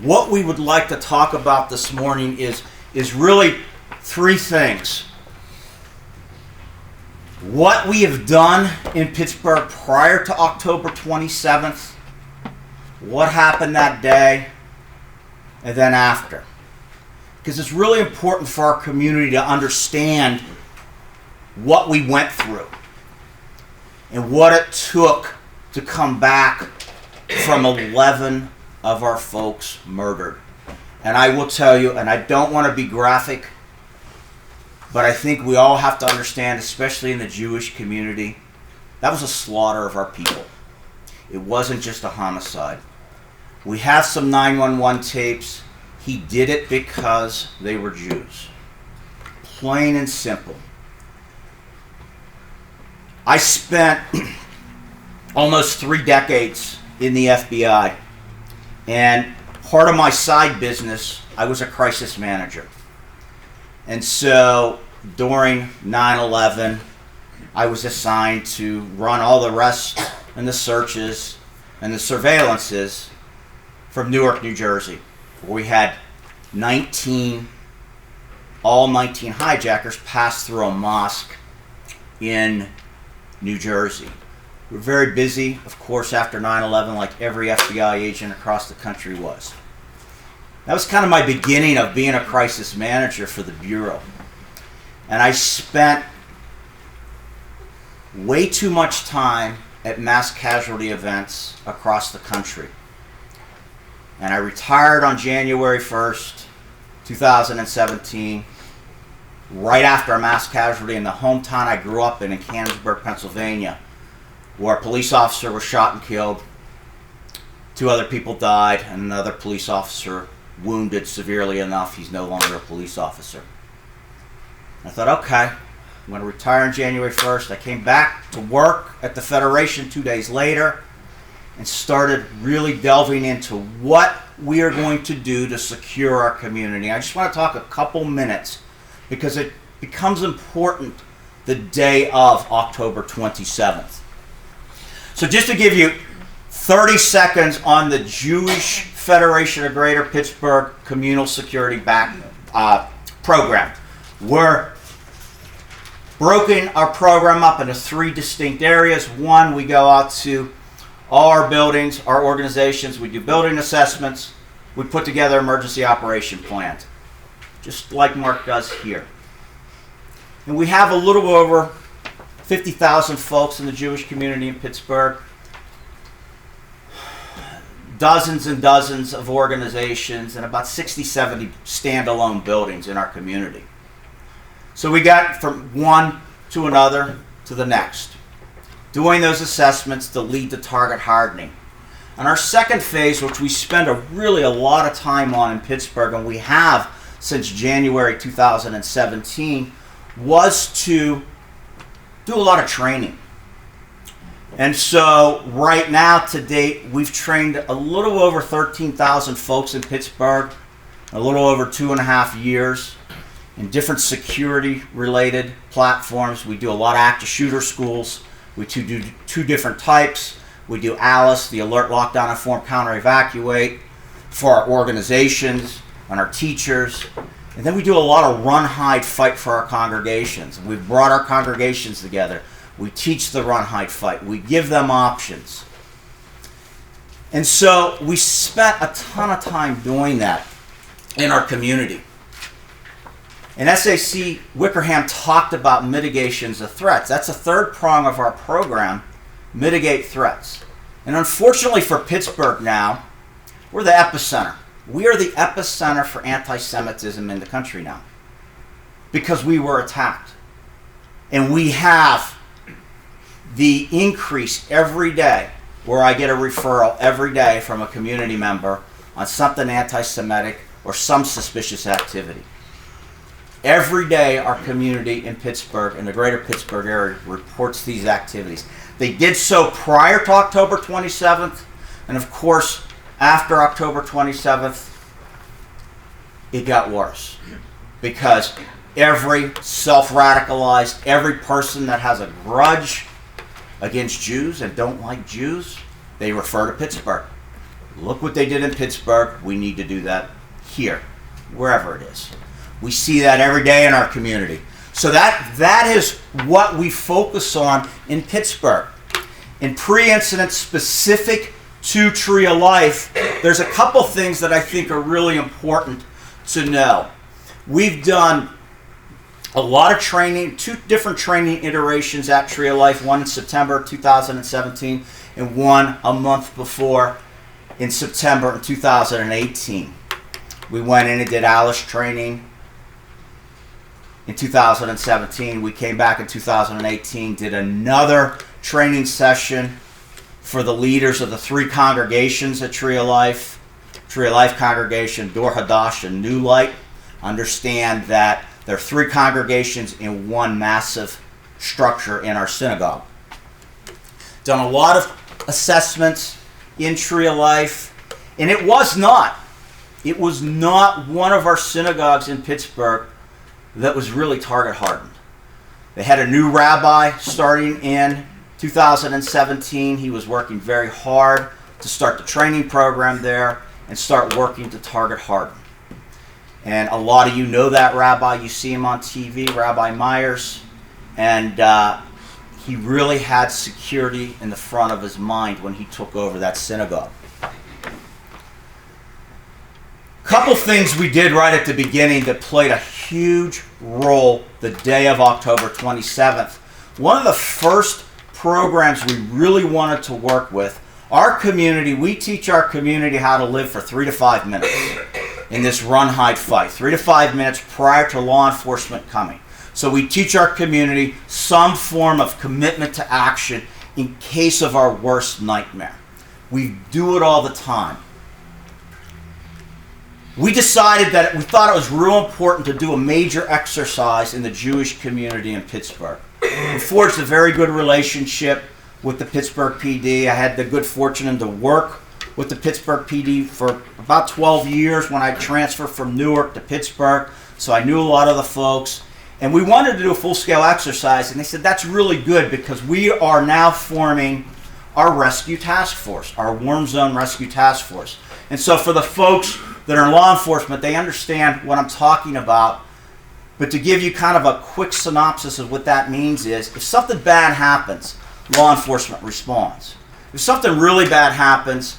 what we would like to talk about this morning is really three things. What we have done in Pittsburgh prior to October 27th, what happened that day, and then after. Because it's really important for our community to understand what we went through and what it took to come back from 11 of our folks murdered. And I will tell you, and I don't want to be graphic, but I think we all have to understand, especially in the Jewish community, that was a slaughter of our people. It wasn't just a homicide. We have some 911 tapes. He did it because they were Jews. Plain and simple. I spent almost 3 decades in the FBI, and part of my side business, I was a crisis manager. And so during 9/11, I was assigned to run all the arrests and the searches and the surveillances from Newark, New Jersey, where we had all 19 hijackers pass through a mosque in New Jersey. We were very busy, of course, after 9/11, like every FBI agent across the country was. That was kind of my beginning of being a crisis manager for the Bureau. And I spent way too much time at mass casualty events across the country. And I retired on January 1st, 2017, right after a mass casualty in the hometown I grew up in Canonsburg, Pennsylvania, where a police officer was shot and killed. 2 other people died, and another police officer wounded severely enough he's no longer a police officer. I thought, okay, I'm going to retire on January 1st. I came back to work at the Federation 2 days later and started really delving into what we are going to do to secure our community. I just want to talk a couple minutes because it becomes important the day of October 27th. So just to give you 30 seconds on the Jewish Federation of Greater Pittsburgh Communal Security program. We're broken our program up into 3 distinct areas. One, we go out to all our buildings, our organizations, we do building assessments, we put together emergency operation plans, just like Mark does here. And we have a little over 50,000 folks in the Jewish community in Pittsburgh, dozens and dozens of organizations, and about 60, 70 standalone buildings in our community. So we got from one to another to the next, doing those assessments to lead to target hardening. And our second phase, which we spend a lot of time on in Pittsburgh, and we have since January 2017, was to do a lot of training. And so right now to date, we've trained a little over 13,000 folks in Pittsburgh, a little over 2.5 years in different security related platforms. We do a lot of active shooter schools. We do 2 different types. We do ALICE, the Alert, Lockdown, Inform, Counter, Evacuate, for our organizations and our teachers. And then we do a lot of run, hide, fight for our congregations. We've brought our congregations together. We teach the run, hide, fight. We give them options. And so we spent a ton of time doing that in our community. And SAC Wickerham talked about mitigations of threats. That's a 3rd prong of our program, mitigate threats. And unfortunately for Pittsburgh now, we're the epicenter. We are the epicenter for anti-Semitism in the country now because we were attacked. And we have the increase every day where I get a referral every day from a community member on something anti-Semitic or some suspicious activity. Every day our community in Pittsburgh and the greater Pittsburgh area reports these activities. They did so prior to October 27th, and of course after October 27th it got worse because every self-radicalized, every person that has a grudge against Jews and don't like Jews, they refer to Pittsburgh. Look what they did in Pittsburgh. We need to do that here, wherever it is. We see that every day in our community. So that is what we focus on in Pittsburgh. In pre-incident specific to Tree of Life, there's a couple things that I think are really important to know. We've done a lot of training, 2 different training iterations at Tree of Life, one in September 2017 and one a month before in September of 2018. We went in and did Alice training in 2017. We came back in 2018, did another training session for the leaders of the 3 congregations at Tree of Life congregation, Dor Hadash, and New Light. Understand that there are 3 congregations in one massive structure in our synagogue. Done a lot of assessments in Tree of Life, and it was not one of our synagogues in Pittsburgh that was really target hardened. They had a new rabbi starting in 2017. He was working very hard to start the training program there and start working to target harden. And a lot of you know that rabbi. You see him on TV, Rabbi Myers. And he really had security in the front of his mind when he took over that synagogue. Couple things we did right at the beginning that played a huge role the day of October 27th. One of the first programs we really wanted to work with, our community, we teach our community how to live for 3 to 5 minutes in this run, hide, fight. 3 to 5 minutes prior to law enforcement coming. So we teach our community some form of commitment to action in case of our worst nightmare. We do it all the time. We decided that we thought it was real important to do a major exercise in the Jewish community in Pittsburgh. We forged a very good relationship with the Pittsburgh PD. I had the good fortune to work with the Pittsburgh PD for about 12 years when I transferred from Newark to Pittsburgh, so I knew a lot of the folks. And we wanted to do a full-scale exercise, and they said, that's really good because we are now forming our rescue task force, our Warm Zone Rescue Task Force. And so for the folks that are in law enforcement, they understand what I'm talking about. But to give you kind of a quick synopsis of what that means is, if something bad happens, law enforcement responds. If something really bad happens,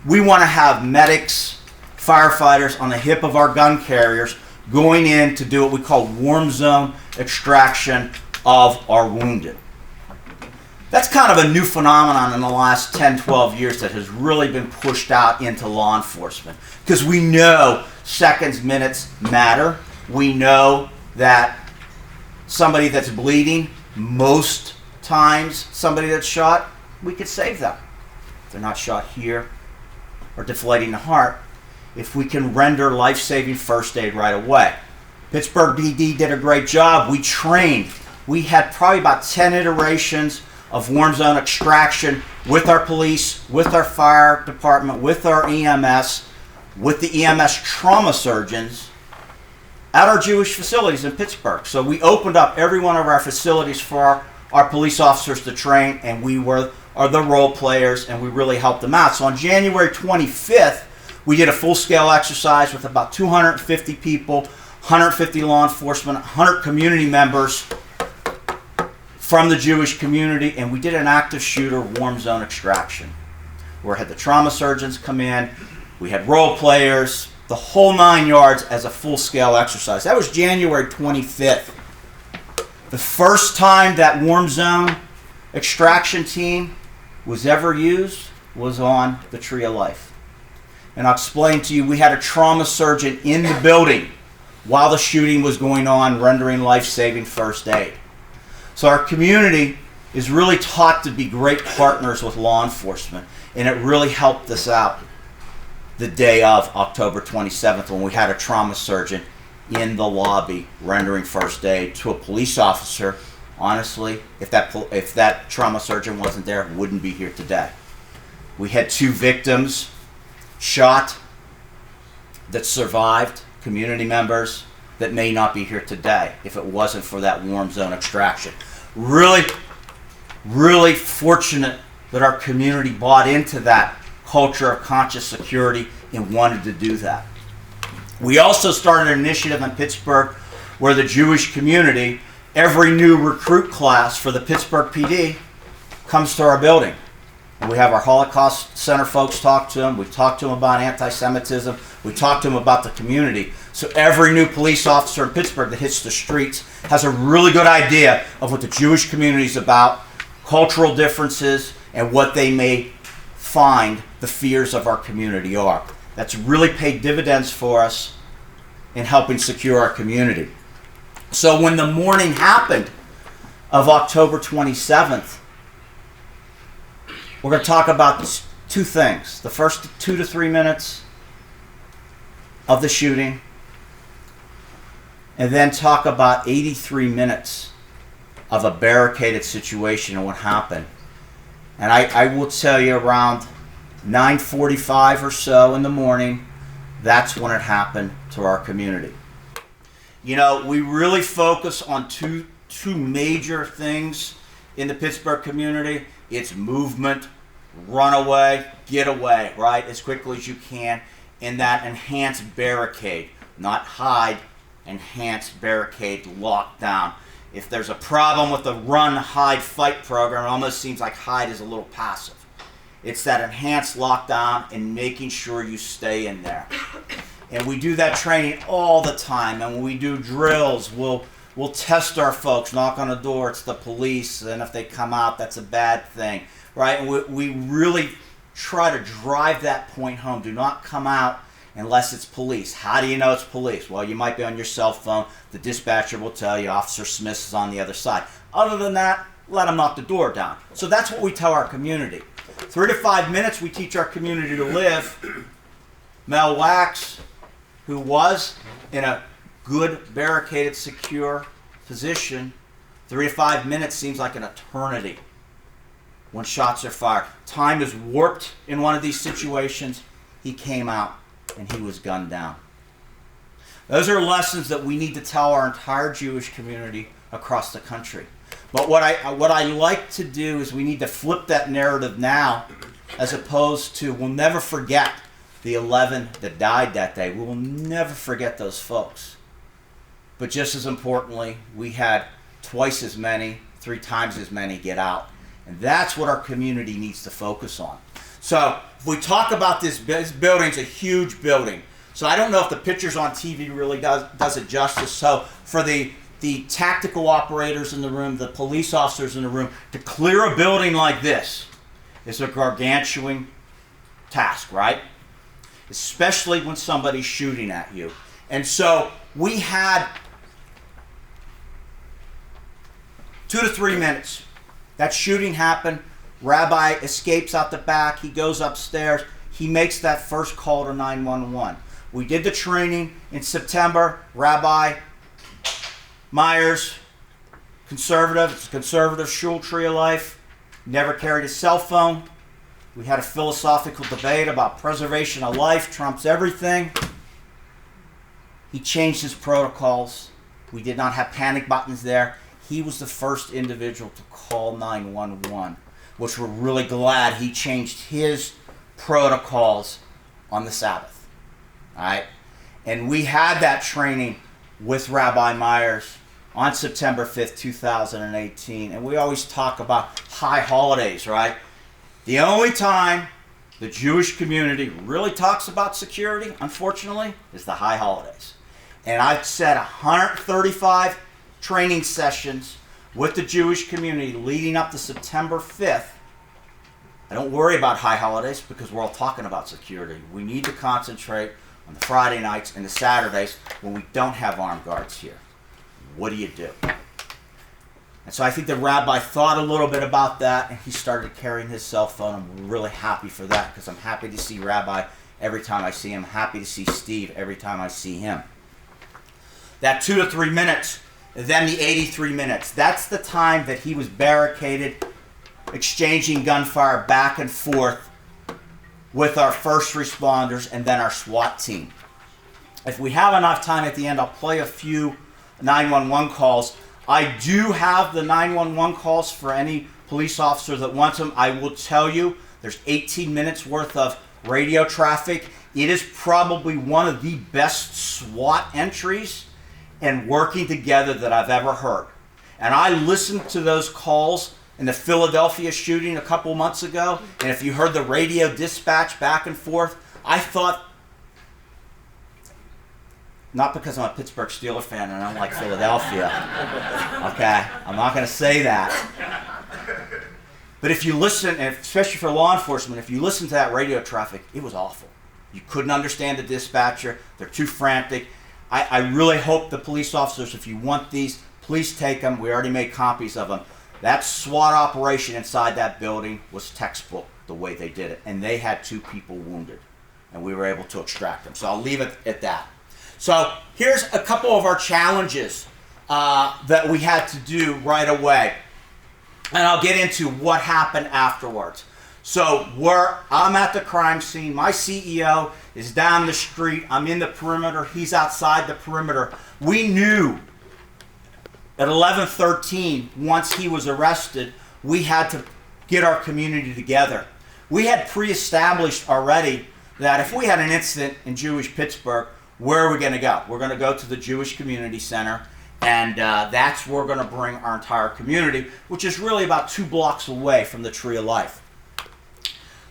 we want to have medics, firefighters on the hip of our gun carriers going in to do what we call warm zone extraction of our wounded. That's kind of a new phenomenon in the last 10, 12 years that has really been pushed out into law enforcement. Because we know seconds, minutes matter. We know that somebody that's bleeding, most times somebody that's shot, we could save them. If they're not shot here or deflating the heart, if we can render life-saving first aid right away. Pittsburgh PD did a great job. We trained. We had probably about 10 iterations of warm zone extraction with our police, with our fire department, with our EMS, with the EMS trauma surgeons at our Jewish facilities in Pittsburgh. So we opened up every one of our facilities for our police officers to train, and we are the role players, and we really helped them out. So on January 25th, we did a full-scale exercise with about 250 people, 150 law enforcement, 100 community members from the Jewish community, and we did an active shooter warm zone extraction. We had the trauma surgeons come in, we had role players, the whole 9 yards as a full-scale exercise. That was January 25th. The first time that warm zone extraction team was ever used was on the Tree of Life. And I'll explain to you, we had a trauma surgeon in the building while the shooting was going on, rendering life-saving first aid. So our community is really taught to be great partners with law enforcement, and it really helped us out the day of October 27th when we had a trauma surgeon in the lobby rendering first aid to a police officer. Honestly, if that trauma surgeon wasn't there, wouldn't be here today. We had 2 victims shot that survived, community members that may not be here today if it wasn't for that warm zone extraction. Really, really fortunate that our community bought into that culture of conscious security and wanted to do that. We also started an initiative in Pittsburgh where the Jewish community, every new recruit class for the Pittsburgh PD comes to our building. And we have our Holocaust Center folks talk to them. We talk to them about anti-Semitism. We talk to them about the community. So every new police officer in Pittsburgh that hits the streets has a really good idea of what the Jewish community is about, cultural differences, and what they may find the fears of our community are. That's really paid dividends for us in helping secure our community. So when the morning happened of October 27th, we're going to talk about two things. The first 2 to 3 minutes of the shooting, and then talk about 83 minutes of a barricaded situation and what happened. And I will tell you, around 9:45 or so in the morning, that's when it happened to our community. You know, we really focus on two major things in the Pittsburgh community. It's movement, run away, get away, right, as quickly as you can, and that enhanced barricade, not hide, enhanced barricade, lockdown. If there's a problem with the run, hide, fight program, it almost seems like hide is a little passive. It's that enhanced lockdown and making sure you stay in there. And we do that training all the time. And when we do drills, we'll test our folks, knock on a door, it's the police, and if they come out, that's a bad thing, right? And we really try to drive that point home. Do not come out unless it's police. How do you know it's police? Well, you might be on your cell phone. The dispatcher will tell you Officer Smith is on the other side. Other than that, let them knock the door down. So that's what we tell our community. 3 to 5 minutes we teach our community to live. Mel Wax, who was in a good, barricaded, secure position, 3 to 5 minutes seems like an eternity when shots are fired. Time is warped in one of these situations. He came out and he was gunned down. Those are lessons that we need to tell our entire Jewish community across the country. But what I like to do is we need to flip that narrative now, as opposed to, we'll never forget the 11 that died that day. We will never forget those folks. But just as importantly, we had twice as many, 3 times as many get out. And that's what our community needs to focus on. So if we talk about this building's a huge building. So I don't know if the pictures on TV really does it justice. So for the tactical operators in the room, the police officers in the room, to clear a building like this is a gargantuan task, right? Especially when somebody's shooting at you. And so we had 2 to 3 minutes. That shooting happened. Rabbi escapes out the back. He goes upstairs. He makes that first call to 911. We did the training in September. Rabbi Myers, conservative. It's a conservative shul tree of life. Never carried a cell phone. We had a philosophical debate about preservation of life trumps everything. He changed his protocols. We did not have panic buttons there. He was the first individual to call 911, which we're really glad he changed his protocols on the Sabbath. All right? And we had that training with Rabbi Myers on September 5th, 2018. And we always talk about high holidays, right? The only time the Jewish community really talks about security, unfortunately, is the high holidays. And I've set 135 training sessions with the Jewish community leading up to September 5th. I don't worry about high holidays because we're all talking about security. We need to concentrate on the Friday nights and the Saturdays when we don't have armed guards here. What do you do? And so I think the rabbi thought a little bit about that, and he started carrying his cell phone. I'm really happy for that because I'm happy to see Rabbi every time I see him. Happy to see Steve every time I see him. That 2 to 3 minutes, then the 83 minutes. That's the time that he was barricaded, exchanging gunfire back and forth with our first responders and then our SWAT team. If we have enough time at the end, I'll play a few 911 calls. I do have the 911 calls for any police officer that wants them. I will tell you There's 18 minutes worth of radio traffic. It is probably one of the best SWAT entries and working together that I've ever heard. And I listened to those calls in the Philadelphia shooting a couple months ago, and if you heard the radio dispatch back and forth, I thought, not because I'm a Pittsburgh Steelers fan and I don't like Philadelphia, okay, I'm not going to say that. But if you listen, and especially for law enforcement, if you listen to that radio traffic, it was awful. You couldn't understand the dispatcher. They're too frantic. I really hope the police officers, if you want these, please take them. We already made copies of them. That SWAT operation inside that building was textbook, the way they did it. And they had 2 people wounded. And we were able to extract them. So I'll leave it at that. So here's a couple of our challenges that we had to do right away. And I'll get into what happened afterwards. So I'm at the crime scene. My CEO is down the street. I'm in the perimeter. He's outside the perimeter. We knew at 11:13, once he was arrested, we had to get our community together. We had pre-established already that if we had an incident in Jewish Pittsburgh, where are we going to go? We're going to go to the Jewish Community Center, and that's where we're going to bring our entire community, which is really about 2 blocks away from the Tree of Life.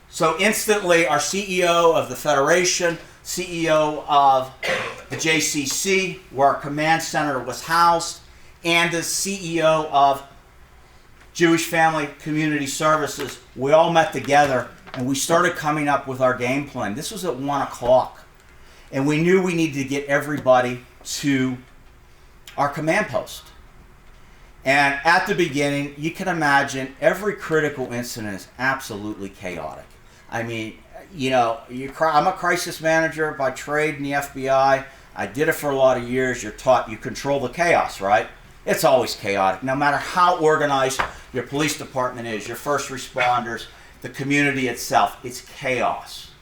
So instantly, our CEO of the Federation, CEO of the JCC, where our command center was housed, and the CEO of Jewish Family Community Services, we all met together and we started coming up with our game plan. This was at 1 o'clock. And we knew we needed to get everybody to our command post. And at the beginning, you can imagine every critical incident is absolutely chaotic. I mean, you know, I'm a crisis manager by trade in the FBI. I did it for a lot of years. You're taught you control the chaos, right? It's always chaotic. No matter how organized your police department is, your first responders, the community itself, it's chaos.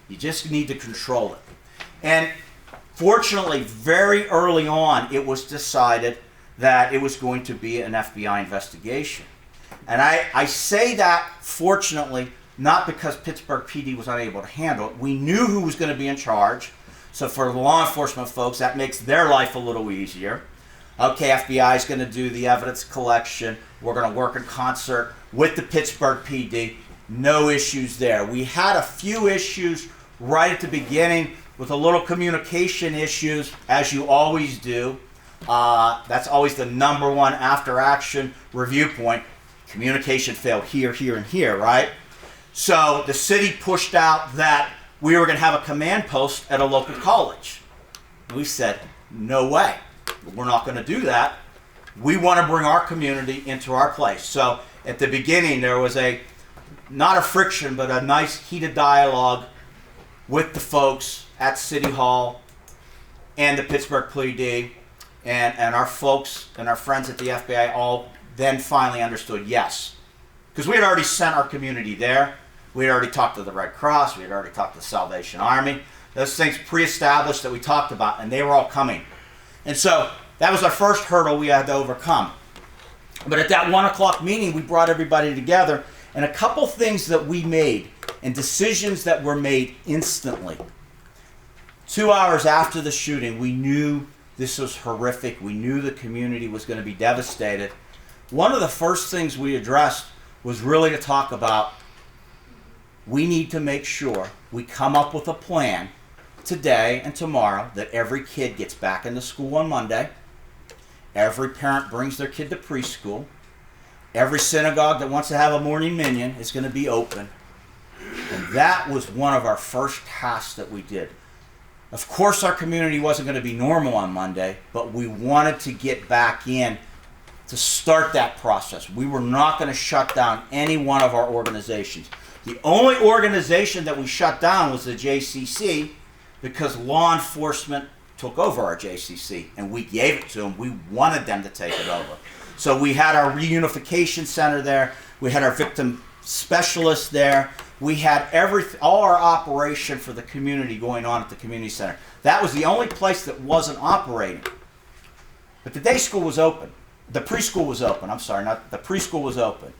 You just need to control it. And fortunately, very early on, it was decided that it was going to be an FBI investigation. And I say that, fortunately, not because Pittsburgh PD was unable to handle it. We knew who was going to be in charge. So for the law enforcement folks, that makes their life a little easier. Okay, FBI is going to do the evidence collection. We're going to work in concert with the Pittsburgh PD. No issues there. We had a few issues right at the beginning with a little communication issues, as you always do. That's always the number one after action review point. Communication failed here, here, and here, right? So the city pushed out that we were going to have a command post at a local college. We said, no way. We're not going to do that. We want to bring our community into our place. So at the beginning, there was not a friction, but a nice heated dialogue with the folks at City Hall and the Pittsburgh PD, and our folks and our friends at the FBI all then finally understood yes. Because we had already sent our community there. We had already talked to the Red Cross. We had already talked to the Salvation Army. Those things pre-established that we talked about, and they were all coming. And so that was our first hurdle we had to overcome. But at that 1 o'clock meeting, we brought everybody together, and a couple things that we made and decisions that were made instantly. 2 hours after the shooting, we knew this was horrific. We knew the community was going to be devastated. One of the first things we addressed was really to talk about, we need to make sure we come up with a plan today and tomorrow that every kid gets back into school on Monday. Every parent brings their kid to preschool. Every synagogue that wants to have a morning minyan is going to be open. And that was one of our first tasks that we did. Of course, our community wasn't going to be normal on Monday, but we wanted to get back in to start that process. We were not going to shut down any one of our organizations. The only organization that we shut down was the JCC, because law enforcement took over our JCC, and we gave it to them. We wanted them to take it over. So we had our reunification center there. We had our victim specialists there. We had all our operation for the community going on at the community center. That was the only place that wasn't operating. But the day school was open. The preschool was open. I'm sorry, not the preschool was open.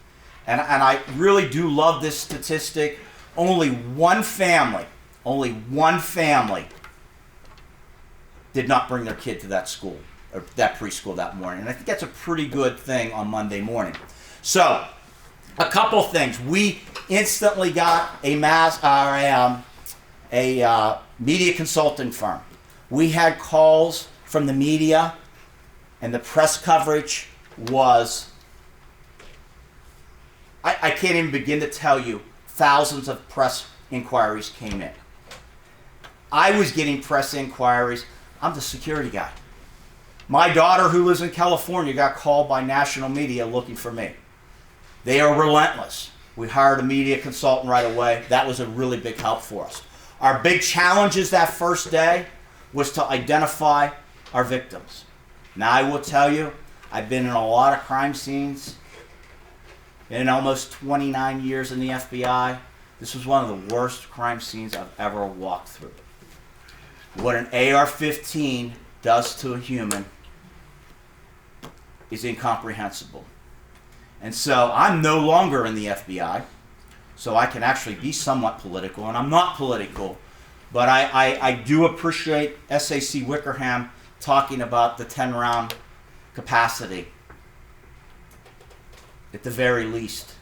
and I really do love this statistic, only one family did not bring their kid to that school, or that preschool that morning. And I think that's a pretty good thing on Monday morning. So, a couple things. We instantly got a media consulting firm. We had calls from the media, and the press coverage was, I can't even begin to tell you, thousands of press inquiries came in. I was getting press inquiries. I'm the security guy. My daughter, who lives in California, got called by national media looking for me. They are relentless. We hired a media consultant right away. That was a really big help for us. Our big challenges that first day was to identify our victims. Now, I will tell you, I've been in a lot of crime scenes. In almost 29 years in the FBI, this was one of the worst crime scenes I've ever walked through. What an AR-15 does to a human is incomprehensible. And so I'm no longer in the FBI, so I can actually be somewhat political, and I'm not political, but I do appreciate SAC Wickerham talking about the 10-round capacity. At the very least,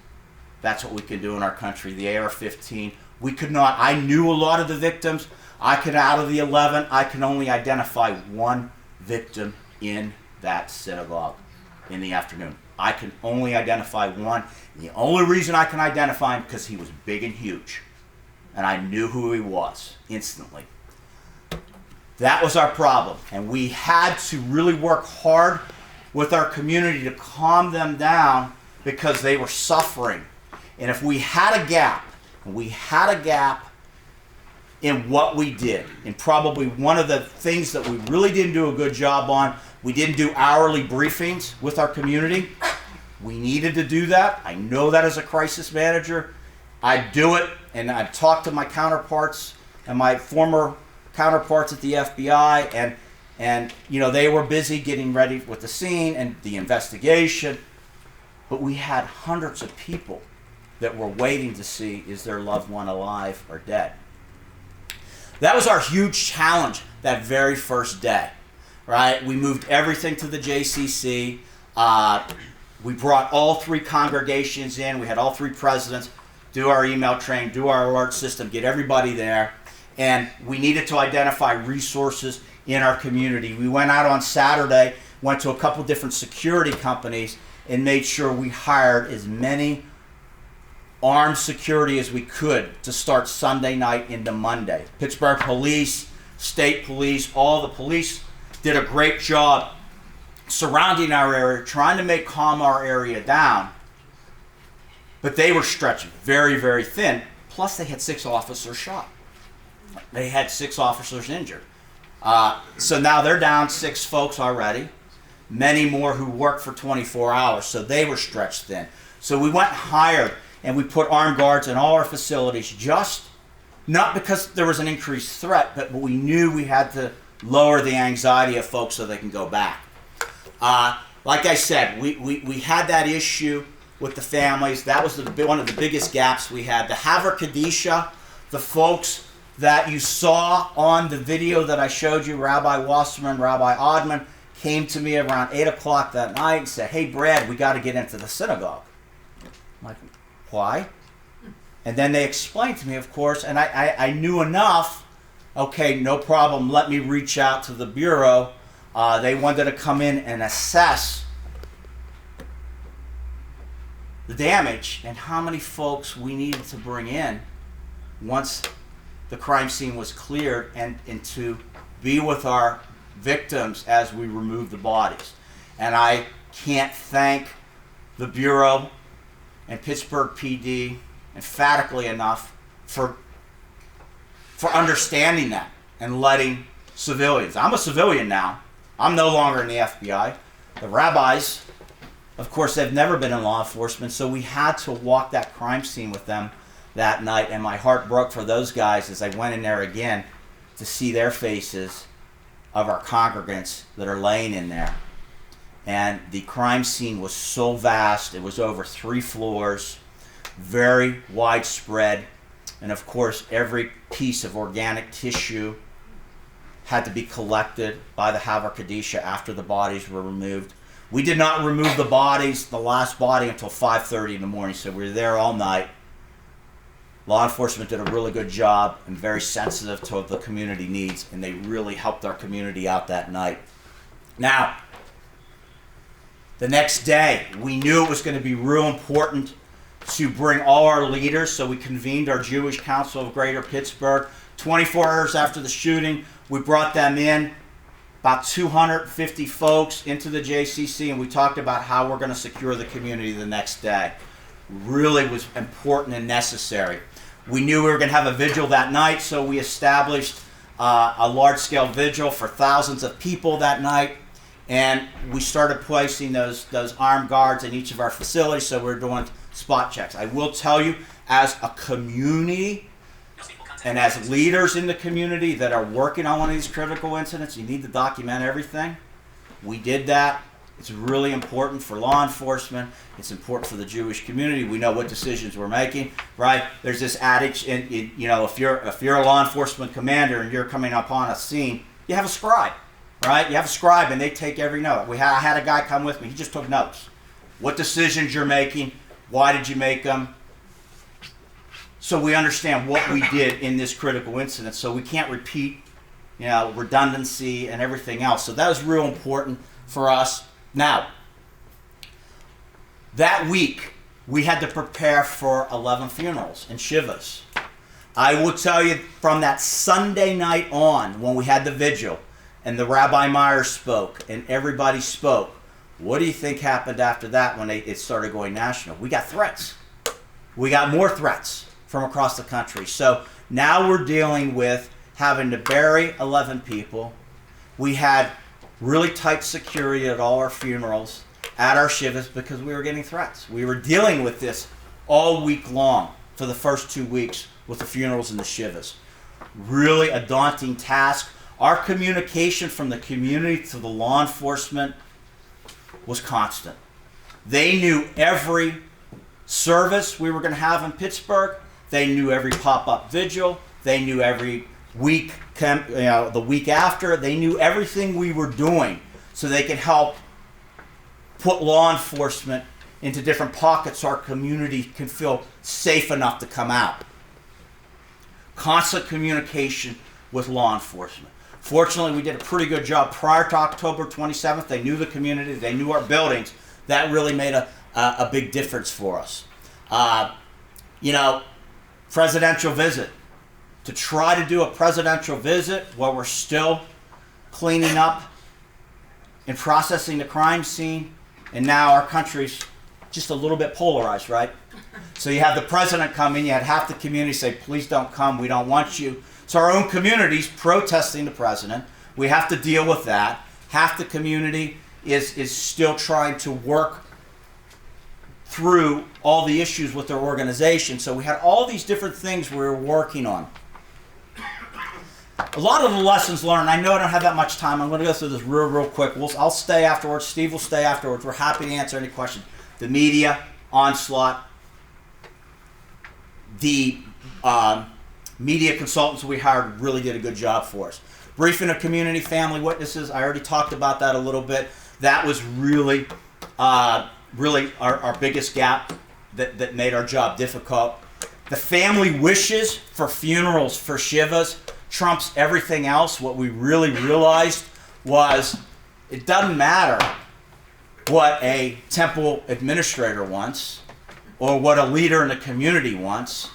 that's what we can do in our country. The AR-15, we could not, I knew a lot of the victims. Out of the 11, I can only identify one victim in that synagogue in the afternoon. I can only identify one. The only reason I can identify him because he was big and huge. And I knew who he was instantly. That was our problem. And we had to really work hard with our community to calm them down because they were suffering. And if we had a gap, in what we did, and probably one of the things that we really didn't do a good job on, we didn't do hourly briefings with our community. We needed to do that. I know that as a crisis manager. I do it, and I've talked to my counterparts and my former counterparts at the FBI, and you know, they were busy getting ready with the scene and the investigation. But we had hundreds of people that were waiting to see, is their loved one alive or dead? That was our huge challenge that very first day, right? We moved everything to the JCC. We brought all three congregations in. We had all three presidents do our email train, do our alert system, get everybody there. And we needed to identify resources in our community. We went out on Saturday, went to a couple different security companies, and made sure we hired as many armed security as we could to start Sunday night into Monday. Pittsburgh police, state police, all the police did a great job surrounding our area, trying to calm our area down. But they were stretched very, very thin. Plus, they had 6 officers shot. They had 6 officers injured. So now they're down 6 folks already. Many more who worked for 24 hours. So they were stretched thin. So we went and hired, and we put armed guards in all our facilities, just not because there was an increased threat, but we knew we had to lower the anxiety of folks so they can go back. Like I said, we had that issue with the families. That was one of the biggest gaps we had. The Haver Kadisha, the folks that you saw on the video that I showed you, Rabbi Wasserman, Rabbi Odman, came to me around 8 o'clock that night and said, "Hey, Brad, we got to get into the synagogue." I'm like, why? And then they explained to me, of course, and I knew enough. Okay, no problem. Let me reach out to the Bureau. They wanted to come in and assess the damage and how many folks we needed to bring in once the crime scene was cleared, and to be with our victims as we removed the bodies. And I can't thank the Bureau and Pittsburgh PD emphatically enough for understanding that and letting civilians. I'm a civilian now. I'm no longer in the FBI. The rabbis, of course, they've never been in law enforcement, so we had to walk that crime scene with them that night, and my heart broke for those guys as I went in there again to see their faces of our congregants that are laying in there. And the crime scene was so vast. It was over 3 floors, very widespread. And of course, every piece of organic tissue had to be collected by the Haver Kadisha after the bodies were removed. We did not remove the bodies, the last body, until 5:30 in the morning, so we were there all night. Law enforcement did a really good job and very sensitive to the community needs, and they really helped our community out that night. Now, the next day, we knew it was going to be real important to bring all our leaders, so we convened our Jewish Council of Greater Pittsburgh. 24 hours after the shooting, we brought them in, about 250 folks into the JCC, and we talked about how we're going to secure the community the next day. Really was important and necessary. We knew we were going to have a vigil that night, so we established a large-scale vigil for thousands of people that night, and we started placing those armed guards in each of our facilities, so we're doing spot checks. I will tell you, as a community and as leaders in the community that are working on one of these critical incidents, you need to document everything. We did that. It's really important for law enforcement. It's important for the Jewish community. We know what decisions we're making, right? There's this adage, you know, if you're a law enforcement commander and you're coming upon a scene, you have a scribe, right? You have a scribe, and they take every note. I had a guy come with me. He just took notes. What decisions you're making? Why did you make them? So we understand what we did in this critical incident, so we can't repeat, you know, redundancy and everything else. So that was real important for us. Now, that week, we had to prepare for 11 funerals and shivas. I will tell you, from that Sunday night on, when we had the vigil, and the Rabbi Meyer spoke, and everybody spoke, what do you think happened after that when it started going national? We got threats. We got more threats from across the country. So now we're dealing with having to bury 11 people. We had really tight security at all our funerals, at our shivas, because we were getting threats. We were dealing with this all week long for the first 2 weeks with the funerals and the shivas. Really a daunting task. Our communication from the community to the law enforcement was constant. They knew every service we were going to have in Pittsburgh. They knew every pop-up vigil. They knew every week, the week after. They knew everything we were doing so they could help put law enforcement into different pockets so our community can feel safe enough to come out. Constant communication with law enforcement. Fortunately, we did a pretty good job prior to October 27th. They knew the community. They knew our buildings. That really made a big difference for us. Presidential visit. To try to do a presidential visit while we're still cleaning up and processing the crime scene, and now our country's just a little bit polarized, right? So you have the president come in, you had half the community say, please don't come, we don't want you. So our own community's protesting the president. We have to deal with that. Half the community is still trying to work through all the issues with their organization. So we had all these different things we were working on. A lot of the lessons learned, I know I don't have that much time. I'm going to go through this real quick. I'll stay afterwards. Steve will stay afterwards. We're happy to answer any questions. The media onslaught, the media consultants we hired really did a good job for us. Briefing of community family witnesses, I already talked about that a little bit. That was really our biggest gap that made our job difficult. The family wishes for funerals, for shivas, trumps everything else. What we really realized was it doesn't matter what a temple administrator wants or what a leader in the community wants.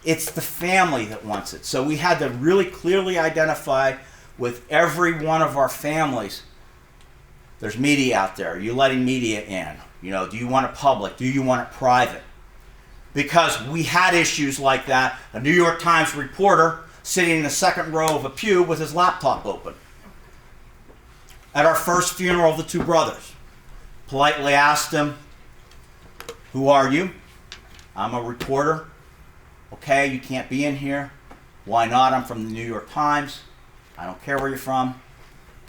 It's the family that wants it. So we had to really clearly identify with every one of our families. There's media out there. Are you letting media in? Do you want it public? Do you want it private? Because we had issues like that. A New York Times reporter sitting in the second row of a pew with his laptop open. At our first funeral of the two brothers, politely asked him, who are you? I'm a reporter. Okay, you can't be in here. Why not? I'm from the New York Times. I don't care where you're from.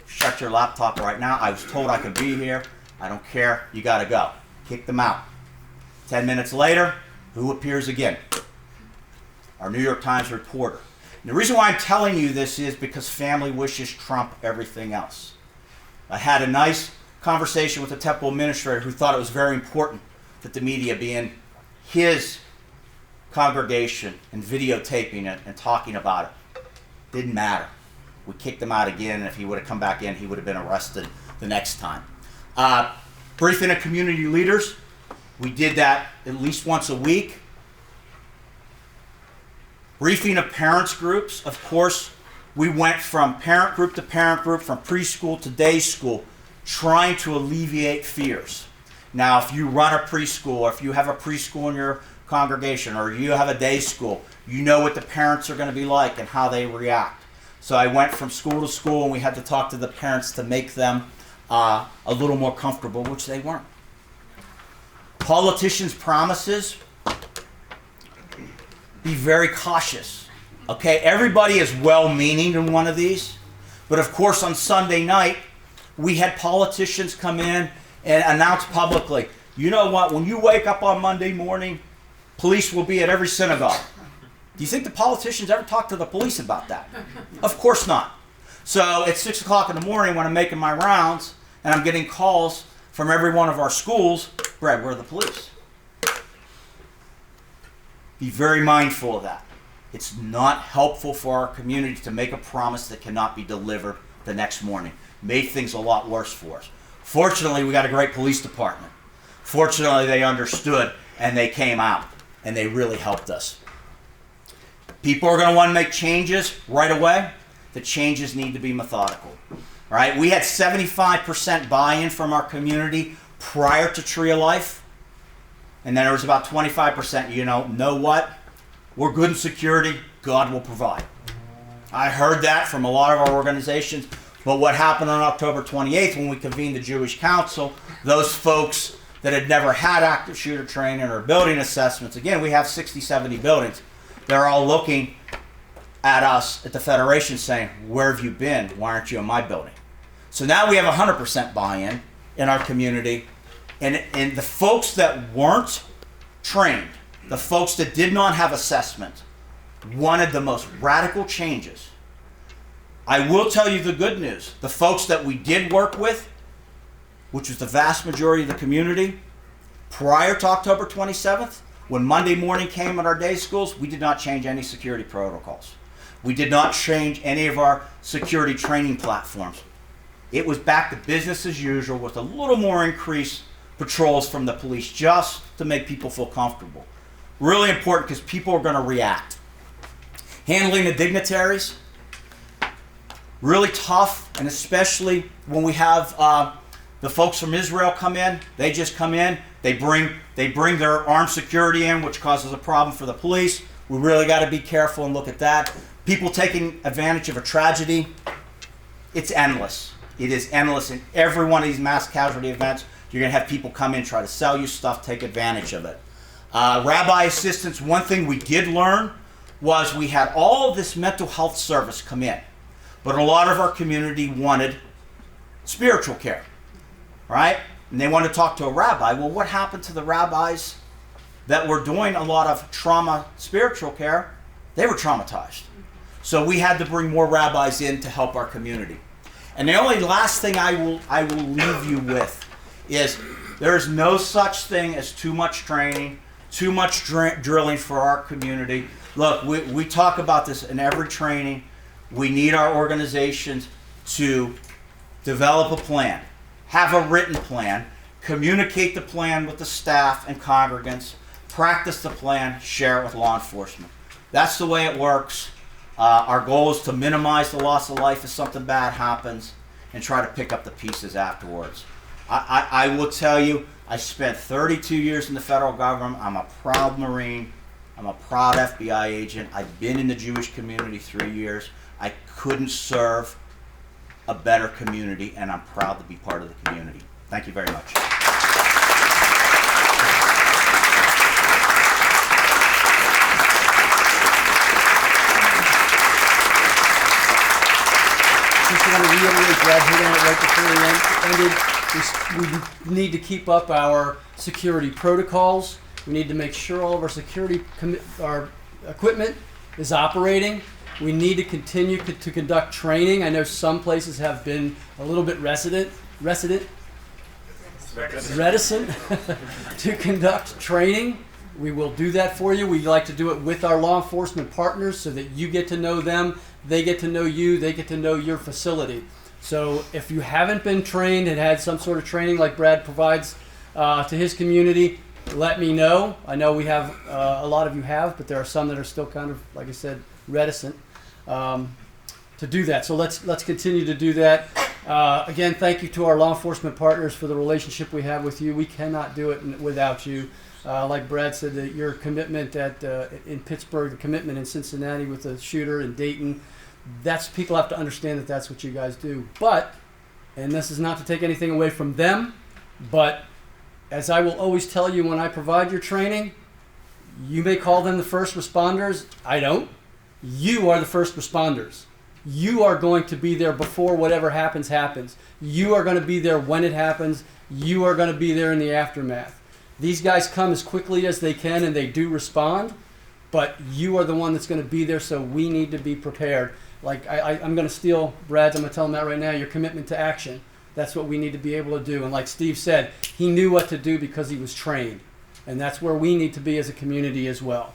Shut your laptop right now. I was told I could be here. I don't care, you got to go. Kick them out. 10 minutes later, who appears again? Our New York Times reporter. And the reason why I'm telling you this is because family wishes trump everything else. I had a nice conversation with the temple administrator who thought it was very important that the media be in his congregation and videotaping it and talking about it. Didn't matter. We kicked him out again, and if he would have come back in, he would have been arrested the next time. Briefing of community leaders. We did that at least once a week. Briefing of parents groups. Of course, we went from parent group to parent group, from preschool to day school, trying to alleviate fears. Now, if you run a preschool, or if you have a preschool in your congregation, or you have a day school, you know what the parents are going to be like and how they react. So I went from school to school, and we had to talk to the parents to make them a little more comfortable, which they weren't. Politicians' promises, be very cautious. Okay, everybody is well-meaning in one of these, but of course on Sunday night, we had politicians come in and announce publicly, you know what, when you wake up on Monday morning, police will be at every synagogue. Do you think the politicians ever talk to the police about that? Of course not. So at 6 o'clock in the morning when I'm making my rounds and I'm getting calls from every one of our schools, Brad, where are the police? Be very mindful of that. It's not helpful for our community to make a promise that cannot be delivered the next morning. Made things a lot worse for us. Fortunately, we got a great police department. Fortunately, they understood and they came out and they really helped us. People are going to want to make changes right away. The changes need to be methodical. All right? We had 75% buy-in from our community prior to Tree of Life. And then there was about 25%, you know what? We're good in security. God will provide. I heard that from a lot of our organizations. But what happened on October 28th when we convened the Jewish Council, those folks that had never had active shooter training or building assessments, again, we have 60, 70 buildings. They're all looking at us at the Federation saying, where have you been? Why aren't you in my building? So now we have 100% buy-in in our community. And the folks that weren't trained, the folks that did not have assessment, wanted the most radical changes. I will tell you the good news. The folks that we did work with, which was the vast majority of the community, prior to October 27th, when Monday morning came at our day schools, we did not change any security protocols. We did not change any of our security training platforms. It was back to business as usual with a little more increased patrols from the police just to make people feel comfortable. Really important because people are going to react. Handling the dignitaries, really tough, and especially when we have the folks from Israel come in. They just come in, they bring their armed security in, which causes a problem for the police. We really got to be careful and look at that. People taking advantage of a tragedy, it's endless. It is endless in every one of these mass casualty events. You're going to have people come in, try to sell you stuff, take advantage of it. Rabbi assistants, one thing we did learn was we had all this mental health service come in. But a lot of our community wanted spiritual care, right? And they wanted to talk to a rabbi. Well, what happened to the rabbis that were doing a lot of trauma spiritual care? They were traumatized. So we had to bring more rabbis in to help our community. And the only last thing I will leave you with is there is no such thing as too much training, too much drilling for our community. Look, we talk about this in every training. We need our organizations to develop a plan, have a written plan, communicate the plan with the staff and congregants, practice the plan, share it with law enforcement. That's the way it works. Our goal is to minimize the loss of life if something bad happens and try to pick up the pieces afterwards. I will tell you, I spent 32 years in the federal government. I'm a proud Marine. I'm a proud FBI agent. I've been in the Jewish community 3 years. I couldn't serve a better community, and I'm proud to be part of the community. Thank you very much. Just want to reiterate, Brad hit on it right before we ended. We need to keep up our security protocols. We need to make sure all of our security our equipment is operating. We need to continue to conduct training. I know some places have been a little bit reticent to conduct training. We will do that for you. We like to do it with our law enforcement partners so that you get to know them, they get to know you, they get to know your facility. So if you haven't been trained and had some sort of training like Brad provides to his community, let me know. I know we have, a lot of you have, but there are some that are still kind of, like I said, reticent to do that. So let's continue to do that. Again, thank you to our law enforcement partners for the relationship we have with you. We cannot do it without you. Like Brad said, that your commitment in Pittsburgh, the commitment in Cincinnati with the shooter in Dayton, people have to understand that that's what you guys do. But, and this is not to take anything away from them, but as I will always tell you when I provide your training, you may call them the first responders. I don't. You are the first responders. You are going to be there before whatever happens. You are going to be there when it happens. You are going to be there in the aftermath. These guys come as quickly as they can and they do respond, but you are the one that's going to be there, so we need to be prepared. Like I'm going to steal Brad's, I'm going to tell him that right now, your commitment to action. That's what we need to be able to do. And like Steve said, he knew what to do because he was trained. And that's where we need to be as a community as well.